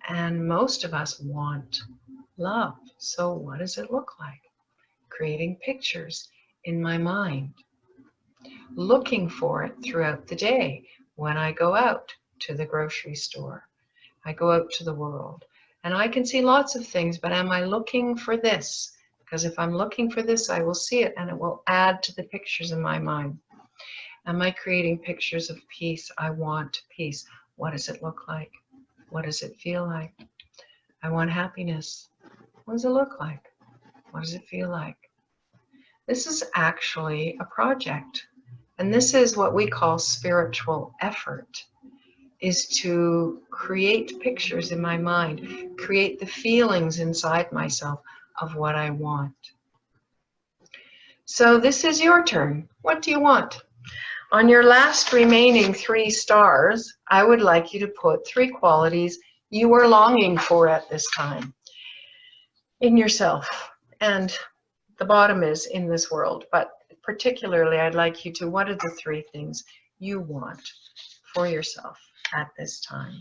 And most of us want love. So what does it look like? Creating pictures in my mind, looking for it throughout the day. When I go out to the grocery store, I go out to the world, and I can see lots of things, but am I looking for this? Because if I'm looking for this, I will see it, and it will add to the pictures in my mind. Am I creating pictures of peace? I want peace. What does it look like? What does it feel like? I want happiness. What does it look like? What does it feel like? This is actually a project. And this is what we call spiritual effort, is to create pictures in my mind, create the feelings inside myself of what I want. So this is your turn. What do you want? On your last remaining 3 stars, I would like you to put 3 qualities you are longing for at this time in yourself. And the bottom is in this world, but particularly I'd like you to, what are the 3 things you want for yourself at this time?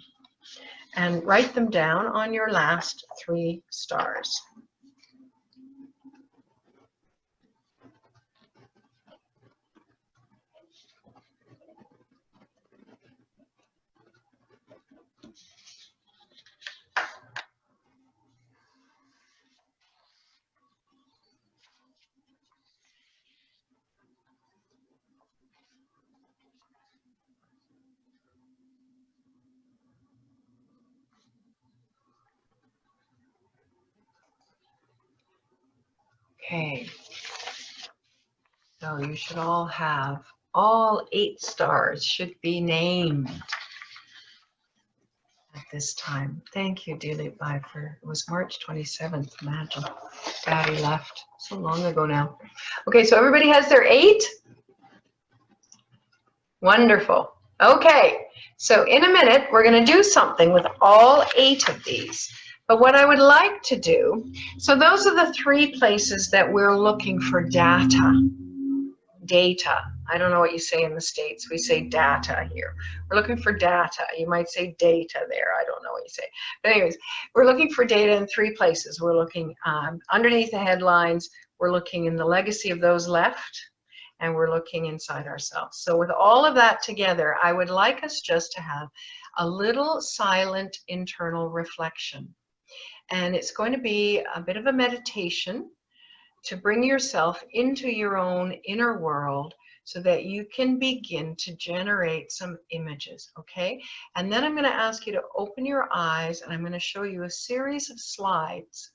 And write them down on your last 3 stars. Okay, so you should all have, all 8 stars should be named at this time. Thank you, Dilip Bhai, for, it was March 27th, imagine. Daddy left so long ago now. Okay, so everybody has their 8? Wonderful. Okay, so in a minute, we're gonna do something with all 8 of these. But what I would like to do, so those are the 3 places that we're looking for data. Data. I don't know what you say in the States. We say data here. We're looking for data. You might say data there. I don't know what you say. But anyways, we're looking for data in 3 places. We're looking underneath the headlines. We're looking in the legacy of those left. And we're looking inside ourselves. So with all of that together, I would like us just to have a little silent internal reflection. And it's going to be a bit of a meditation to bring yourself into your own inner world so that you can begin to generate some images, okay? And then I'm going to ask you to open your eyes, and I'm going to show you a series of slides.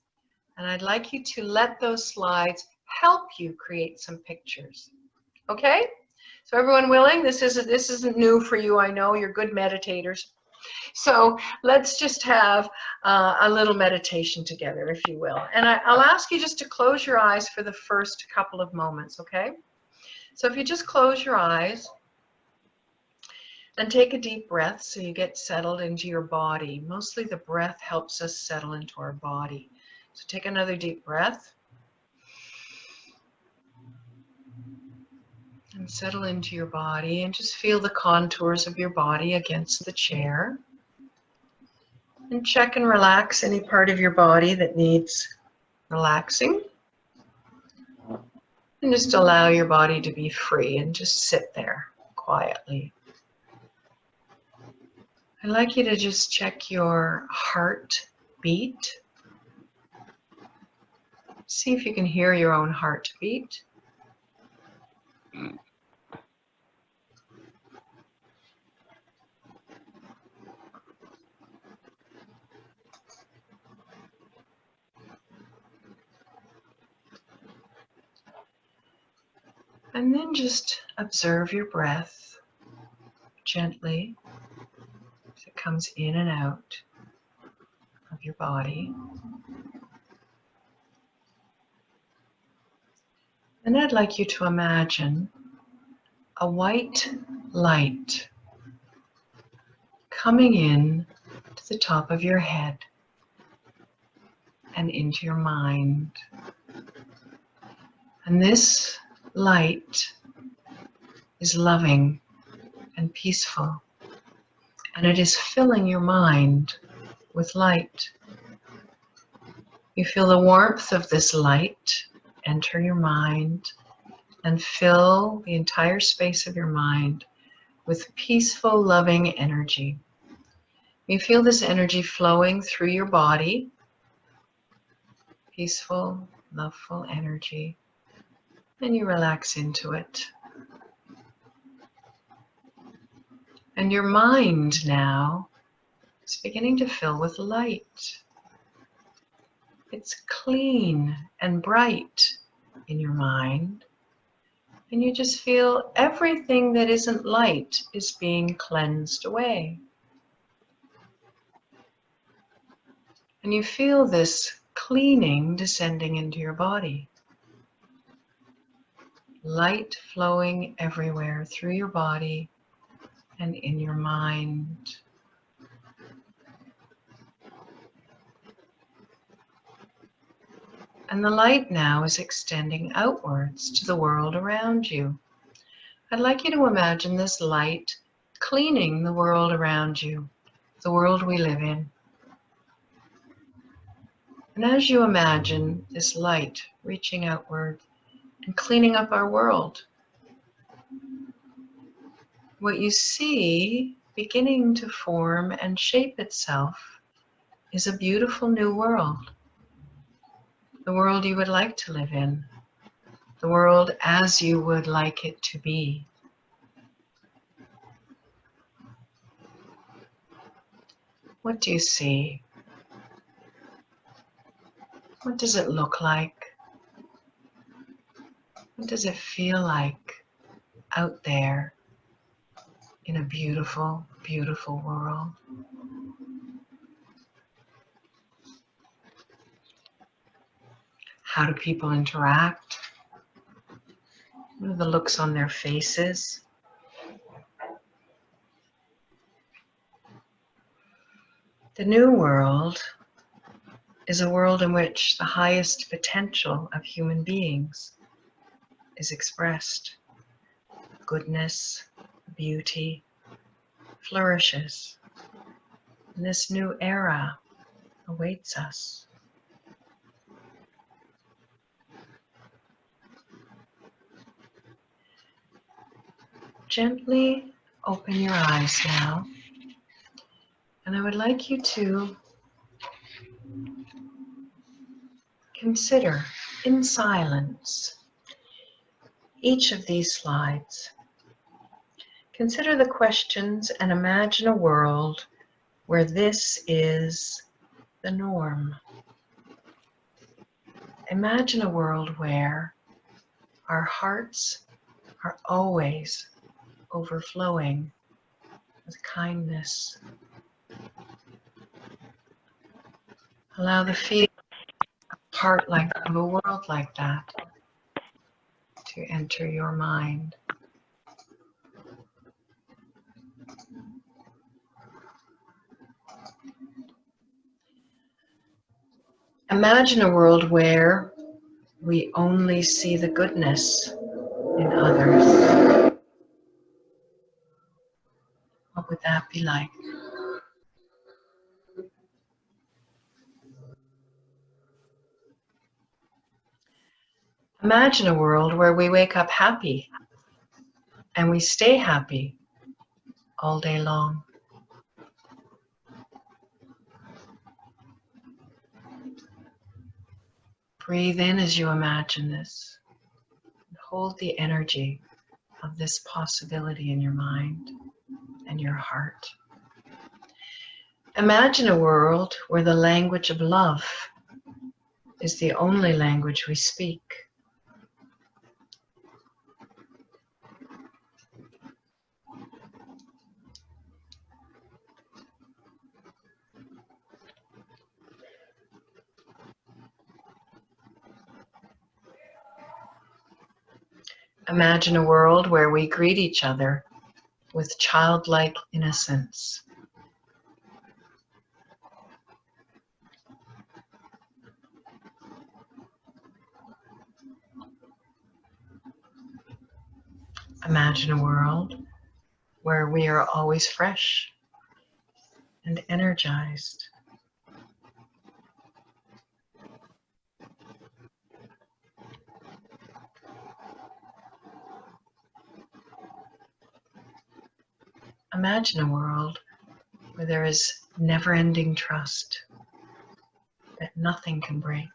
And I'd like you to let those slides help you create some pictures, okay? So everyone willing? This isn't new for you, I know. You're good meditators. So let's just have a little meditation together, if you will. And I'll ask you just to close your eyes for the first couple of moments, okay? So if you just close your eyes and take a deep breath so you get settled into your body. Mostly the breath helps us settle into our body. So take another deep breath. And settle into your body and just feel the contours of your body against the chair. And check and relax any part of your body that needs relaxing. And just allow your body to be free and just sit there quietly. I'd like you to just check your heartbeat. See if you can hear your own heartbeat. And then just observe your breath gently as it comes in and out of your body. And I'd like you to imagine a white light coming in to the top of your head and into your mind. And this light is loving and peaceful, and it is filling your mind with light. You feel the warmth of this light enter your mind and fill the entire space of your mind with peaceful, loving energy. You feel this energy flowing through your body, peaceful, loveful energy, and you relax into it. And your mind now is beginning to fill with light. It's clean and bright in your mind, and you just feel everything that isn't light is being cleansed away. And you feel this cleaning descending into your body. light flowing everywhere through your body and in your mind. And the light now is extending outwards to the world around you. I'd like you to imagine this light cleaning the world around you, the world we live in. And as you imagine this light reaching outward and cleaning up our world, what you see beginning to form and shape itself is a beautiful new world. The world you would like to live in, the world as you would like it to be. What do you see? What does it look like? What does it feel like out there in a beautiful, beautiful world? How do people interact? What are the looks on their faces? The new world is a world in which the highest potential of human beings is expressed. Goodness, beauty, flourishes. And this new era awaits us. Gently open your eyes now, and I would like you to consider in silence each of these slides. Consider the questions and imagine a world where this is the norm. Imagine a world where our hearts are always overflowing with kindness. Allow the feeling of a world like that to enter your mind. Imagine a world where we only see the goodness in others. What would that be like? Imagine a world where we wake up happy and we stay happy all day long. Breathe in as you imagine this. Hold the energy of this possibility in your mind and your heart. Imagine a world where the language of love is the only language we speak. Imagine a world where we greet each other with childlike innocence. Imagine a world where we are always fresh and energized. Imagine a world where there is never-ending trust that nothing can break.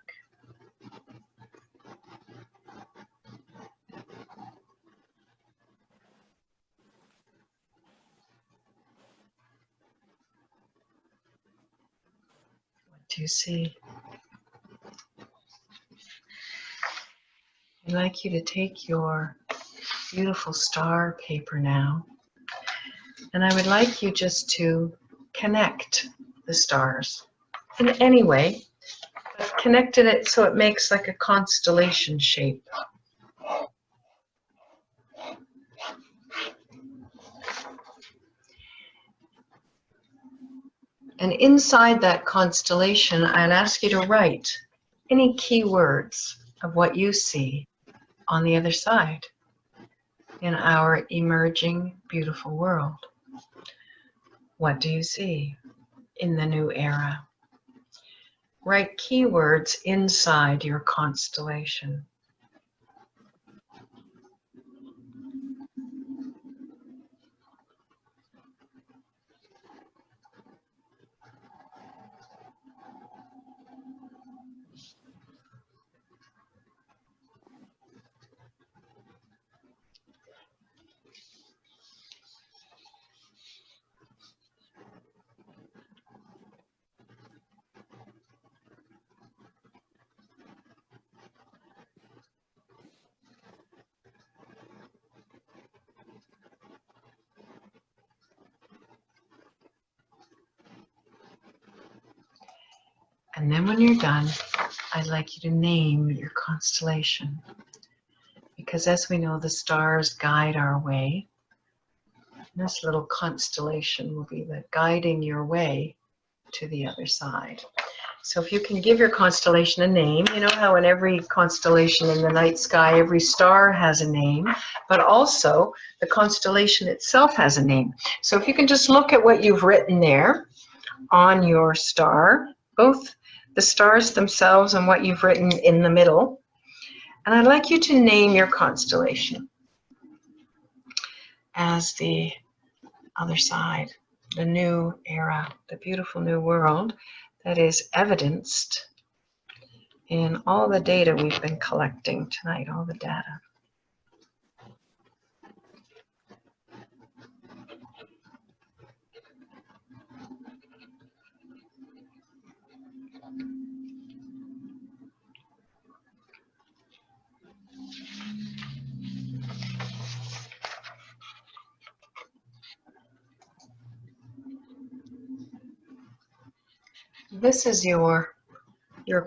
What do you see? I'd like you to take your beautiful star paper now, and I would like you just to connect the stars in any way. I've connected it so it makes like a constellation shape. And inside that constellation, I'd ask you to write any keywords of what you see on the other side in our emerging beautiful world. What do you see in the new era? Write keywords inside your constellation. And then when you're done, I'd like you to name your constellation. Because as we know, the stars guide our way. This little constellation will be the guiding your way to the other side. So if you can give your constellation a name, you know how in every constellation in the night sky, every star has a name, but also the constellation itself has a name. So if you can just look at what you've written there on your star, both the stars themselves and what you've written in the middle. And I'd like you to name your constellation as the other side, the new era, the beautiful new world that is evidenced in all the data we've been collecting tonight, all the data. This is your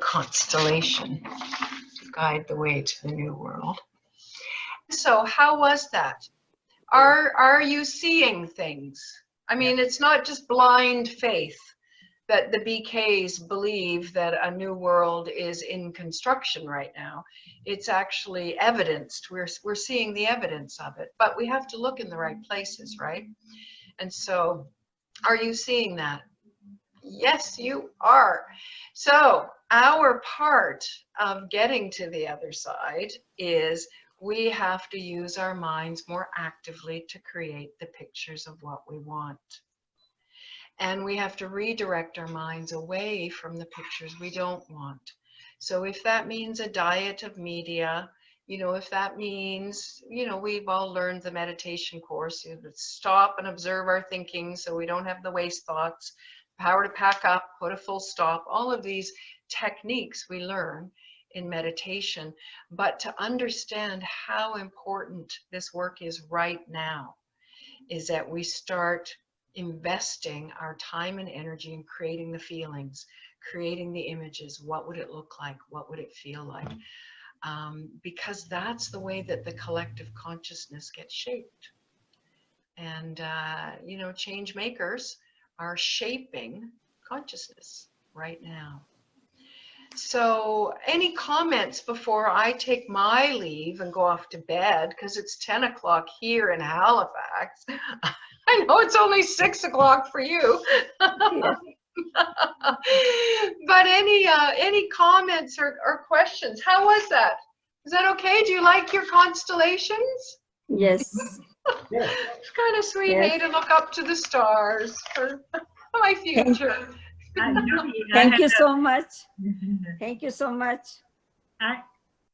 constellation to guide the way to the new world. So how was that? Are you seeing things? I mean, it's not just blind faith that the BKs believe that a new world is in construction right now. It's actually evidenced. We're seeing the evidence of it, but we have to look in the right places, right? And so, are you seeing that? Yes, you are. So our part of getting to the other side is we have to use our minds more actively to create the pictures of what we want. And we have to redirect our minds away from the pictures we don't want. So if that means a diet of media, you know, if that means, you know, we've all learned the meditation course, you know, stop and observe our thinking so we don't have the waste thoughts, power to pack up, put a full stop, all of these techniques we learn in meditation. But to understand how important this work is right now is that we start investing our time and energy in creating the feelings, creating the images. What would it look like? What would it feel like? Because that's the way that the collective consciousness gets shaped. And, you know, change makers are shaping consciousness right now. So any comments before I take my leave and go off to bed, because it's 10 o'clock here in Halifax. I know it's only 6 o'clock for you. Yeah. But any comments or questions? How was that? Is that okay? Do you like your constellations? Yes. Yeah. It's kind of sweet, Yes. hey, to look up to the stars for my future. Judy, Thank you so much. Thank you so much. I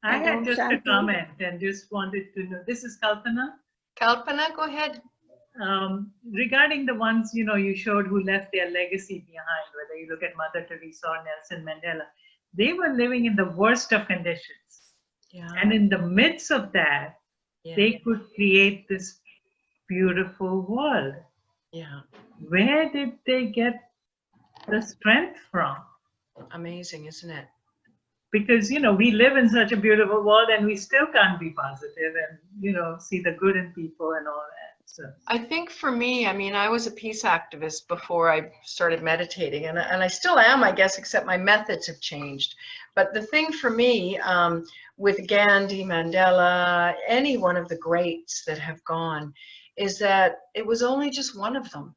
had just a Shanti. comment and just wanted to know. This is Kalpana. Kalpana, go ahead. Regarding the ones, you know, you showed who left their legacy behind, whether you look at Mother Teresa or Nelson Mandela, they were living in the worst of conditions. Yeah. And in the midst of that, Yeah. they could create this beautiful world. Yeah. Where did they get the strength from? Amazing, isn't it? Because, you know, we live in such a beautiful world and we still can't be positive and, you know, see the good in people and all that. So I think for me, I mean, I was a peace activist before I started meditating, and I still am, I guess, except my methods have changed. But the thing for me, with Gandhi, Mandela, any one of the greats that have gone, is that it was only just one of them.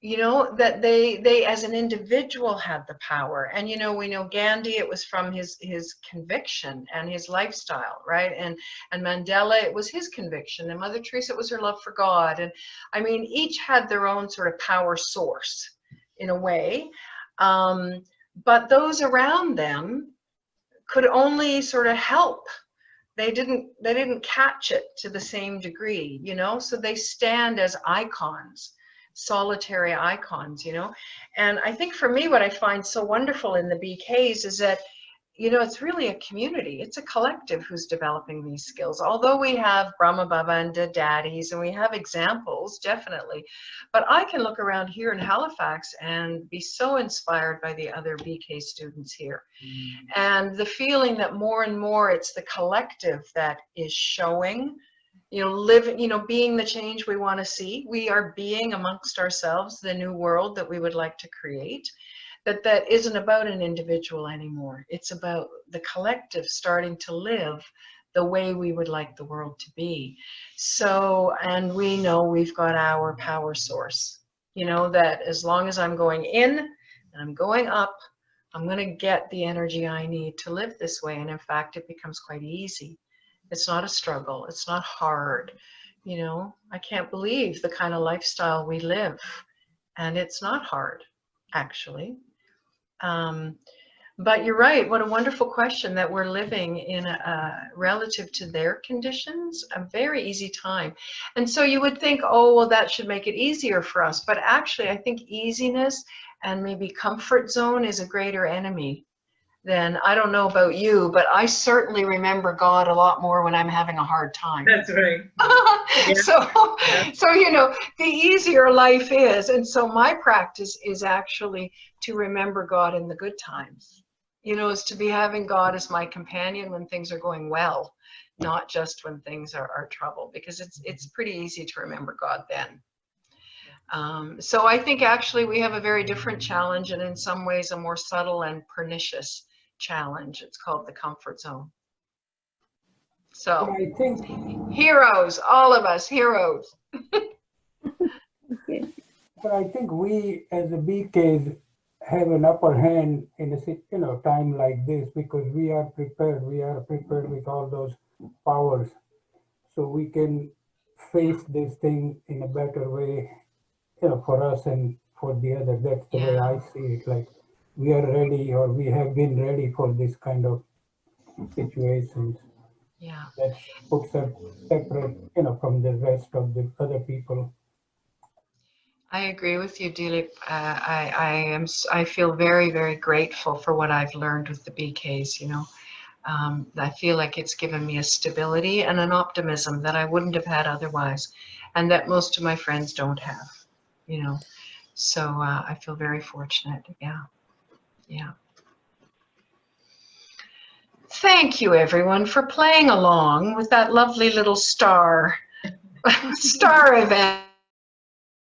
You know, that they as an individual had the power. And, you know, we know Gandhi, it was from his conviction and his lifestyle, right? And Mandela, it was his conviction. And Mother Teresa, it was her love for God. And I mean, each had their own sort of power source in a way. But those around them could only sort of help. They didn't catch it to the same degree, you know, so they stand as icons, solitary icons, you know. And I think for me, what I find so wonderful in the BKs is that, you know, it's really a community. It's a collective who's developing these skills. Although we have Brahma Baba and the daddies, and we have examples, definitely. But I can look around here in Halifax and be so inspired by the other BK students here. And the feeling that more and more it's the collective that is showing, you know, living, you know, being the change we want to see. We are being amongst ourselves the new world that we would like to create. That isn't about an individual anymore. It's about the collective starting to live the way we would like the world to be. So, and we know we've got our power source, you know, that as long as I'm going in and I'm going up, I'm going to get the energy I need to live this way. And in fact, it becomes quite easy. It's not a struggle. It's not hard. You know, I can't believe the kind of lifestyle we live. And it's not hard, actually. But you're right. What a wonderful question, that we're living in relative to their conditions, a very easy time. And so you would think, oh, well, that should make it easier for us. But actually, I think easiness and maybe comfort zone is a greater enemy than, I don't know about you, but I certainly remember God a lot more when I'm having a hard time. that's right. Yeah. So, you know, the easier life is. And so my practice is actually to remember God in the good times, you know, is to be having God as my companion when things are going well, not just when things are trouble, because it's pretty easy to remember God then. So I think actually we have a very different challenge, and in some ways a more subtle and pernicious challenge. It's called the comfort zone. So I think, heroes, all of us heroes. Okay. but I think we as the BKs have an upper hand in a time like this, because we are prepared. We are prepared with all those powers, so we can face this thing in a better way, you know, for us and for the other. That's the way I see it. Like, we are ready, or we have been ready for this kind of situations. Yeah. That puts us separate, you know, from the rest of the other people. I agree with you, Dilip. I feel very, very grateful for what I've learned with the BKs, you know. I feel like it's given me a stability and an optimism that I wouldn't have had otherwise, and that most of my friends don't have, you know. So I feel very fortunate. Yeah. Yeah. Thank you, everyone, for playing along with that lovely little star event.